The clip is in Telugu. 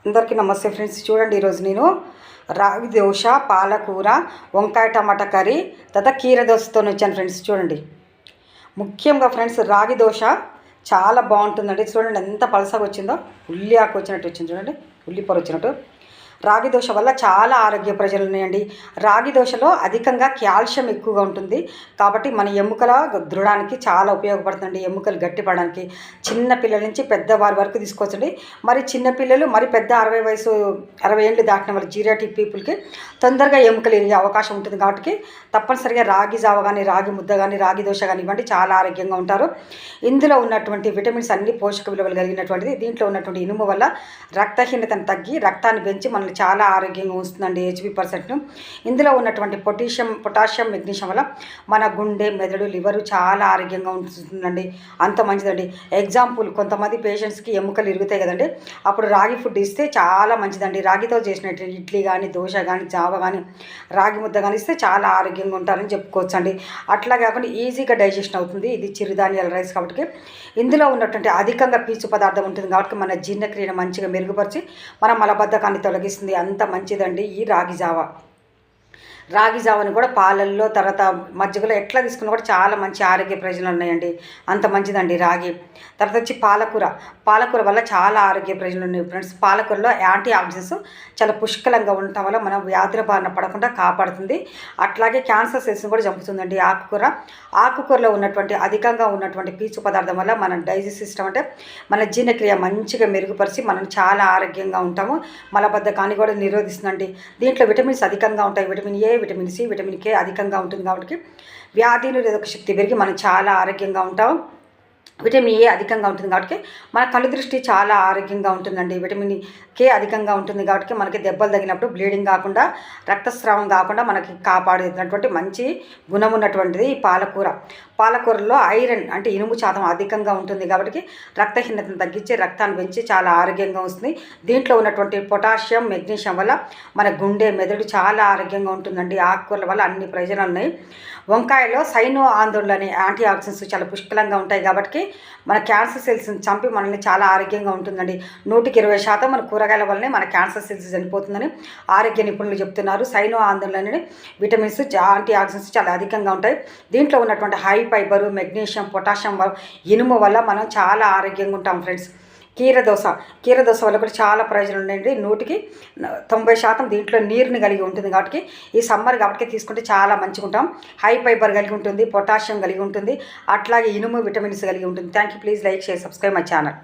అందరికీ నమస్తే ఫ్రెండ్స్. చూడండి, ఈరోజు నేను రాగి దోశ, పాలకూర, వంకాయ టమాటా కర్రీ, తర్వాత కీర దోశతో వచ్చాను ఫ్రెండ్స్. చూడండి, ముఖ్యంగా ఫ్రెండ్స్ రాగి దోశ చాలా బాగుంటుందండి. చూడండి ఎంత పలసగా వచ్చిందో, ఉల్లి ఆకు వచ్చినట్టు వచ్చింది. చూడండి, ఉల్లి పొర వచ్చినట్టు. రాగి దోశ వల్ల చాలా ఆరోగ్య ప్రయోజనాలు ఉన్నాయండి. రాగి దోశలో అధికంగా కాల్షియం ఎక్కువగా ఉంటుంది కాబట్టి మన ఎముకల దృఢానికి చాలా ఉపయోగపడుతుంది. ఎముకలు గట్టిపడడానికి చిన్న పిల్లల నుంచి పెద్దవారి వరకు తీసుకోవచ్చండి. మరి చిన్నపిల్లలు మరి పెద్ద 60 ఏళ్ళు దాటిన వాళ్ళు జీరియాటిక్ పీపుల్కి తొందరగా ఎముకలు ఎరిగే అవకాశం ఉంటుంది కాబట్టి తప్పనిసరిగా రాగి జావ కానీ, రాగి ముద్ద కానీ, రాగి దోశ కానీ ఇవ్వండి, చాలా ఆరోగ్యంగా ఉంటారు. ఇందులో ఉన్నటువంటి విటమిన్స్ అన్ని పోషక విలువలు కలిగినటువంటిది. దీంట్లో ఉన్నటువంటి ఇనుము వల్ల రక్తహీనతను తగ్గి రక్తాన్ని పెంచి మనల్ని చాలా ఆరోగ్యంగా ఉంటుందండి. HP%. ఇందులో ఉన్నటువంటి పొటాషియం మెగ్నీషియం వల్ల మన గుండె, మెదడు, లివరు చాలా ఆరోగ్యంగా ఉంటుందండి. అంత మంచిదండి. ఎగ్జాంపుల్, కొంతమంది పేషెంట్స్కి ఎముకలు ఇరుగుతాయి కదండి, అప్పుడు రాగి ఫుడ్ ఇస్తే చాలా మంచిదండి. రాగితో చేసినట్టు ఇడ్లీ కానీ, దోశ కానీ, జావ కానీ, రాగి ముద్ద కానీ ఇస్తే చాలా ఆరోగ్యంగా ఉంటారని చెప్పుకోవచ్చు అండి. అట్లా కాకుండా ఈజీగా డైజెషన్ అవుతుంది. ఇది చిరుధాన్యాల రైస్ కాబట్టి ఇందులో ఉన్నటువంటి అధికంగా పీచు పదార్థం ఉంటుంది కాబట్టి మన జీర్ణక్రియను మంచిగా మెరుగుపరిచి మన మలబద్ధకాన్ని తొలగిస్తుంది. అంత మంచిదండి ఈ రాగి జావ. రాగి జావని కూడా పాలల్లో, తర్వాత మజ్జిగలో ఎట్లా తీసుకున్నా కూడా చాలా మంచి ఆరోగ్య ప్రయోజనాలు ఉన్నాయండి. అంత మంచిదండి రాగి. తర్వాత వచ్చి పాలకూర వల్ల చాలా ఆరోగ్య ప్రయోజనాలు ఉన్నాయి ఫ్రెండ్స్. పాలకూరలో యాంటీ ఆక్సిడెంట్స్ చాలా పుష్కలంగా ఉండటం వల్ల మనం వ్యాధుల బారిన పడకుండా కాపాడుతుంది. అట్లాగే క్యాన్సర్ సెల్స్ని కూడా చంపుతుందండి ఆకుకూరలో ఉన్నటువంటి అధికంగా ఉన్నటువంటి పీచు పదార్థం వల్ల మన డైజెస్ట్ సిస్టమ్ అంటే మన జీర్ణక్రియ మంచిగా మెరుగుపరిచి మనం చాలా ఆరోగ్యంగా ఉంటాము. మలబద్ధకాన్ని కూడా నిరోధిస్తుందండి. దీంట్లో విటమిన్స్ అధికంగా ఉంటాయి. Vitamin A, vitamin C, vitamin K అధికంగా ఉంటుంది కాబట్టి వ్యాధి నిరోధక శక్తి పెరిగి మనం చాలా ఆరోగ్యంగా ఉంటాం. విటమిన్ ఏ అధికంగా ఉంటుంది కాబట్టి మన కళ్ళు దృష్టి చాలా ఆరోగ్యంగా ఉంటుందండి. విటమిన్ కే అధికంగా ఉంటుంది కాబట్టి మనకి దెబ్బలు తగినప్పుడు బ్లీడింగ్ కాకుండా, రక్తస్రావం కాకుండా మనకి కాపాడేటటువంటి మంచి గుణం ఉన్నటువంటిది ఈ పాలకూరలో ఐరన్ అంటే ఇనుము శాతం అధికంగా ఉంటుంది కాబట్టి రక్తహీనతను తగ్గించి రక్తాన్ని పెంచి చాలా ఆరోగ్యంగా వస్తుంది. దీంట్లో ఉన్నటువంటి పొటాషియం, మెగ్నీషియం వల్ల మన గుండె, మెదడు చాలా ఆరోగ్యంగా ఉంటుందండి. ఆకుకూరల వల్ల అన్ని ప్రయోజనాలు ఉన్నాయి. వంకాయలో సైనో ఆందోళన అనే యాంటీ ఆక్సిడెంట్స్ చాలా పుష్కలంగా ఉంటాయి కాబట్టి మన క్యాన్సర్ సెల్స్ని చంపి మనల్ని చాలా ఆరోగ్యంగా ఉంటుందండి. 120% మన కూరగాయల వల్లనే మన క్యాన్సర్ సెల్స్ చనిపోతుందని ఆరోగ్య నిపుణులు చెప్తున్నారు. సైనో ఆందోళన విటమిన్స్, యాంటీ ఆక్సిడెంట్స్ చాలా అధికంగా ఉంటాయి. దీంట్లో ఉన్నటువంటి హై ఫైబరు, మెగ్నీషియం, పొటాషియం, ఇనుము వల్ల మనం చాలా ఆరోగ్యంగా ఉంటాం ఫ్రెండ్స్. కీర దోశ వల్ల కూడా చాలా ప్రయోజనం ఉన్నాయండి. 90% దీంట్లో నీరుని కలిగి ఉంటుంది కాబట్టి ఈ సమ్మర్ కాబట్టి తీసుకుంటే చాలా మంచిగా ఉంటాం. హై ఫైబర్ కలిగి ఉంటుంది, పొటాషియం కలిగి ఉంటుంది, అట్లాగే ఇనుము, విటమిన్స్ కలిగి ఉంటుంది. Thank you. Please like, share, subscribe my channel.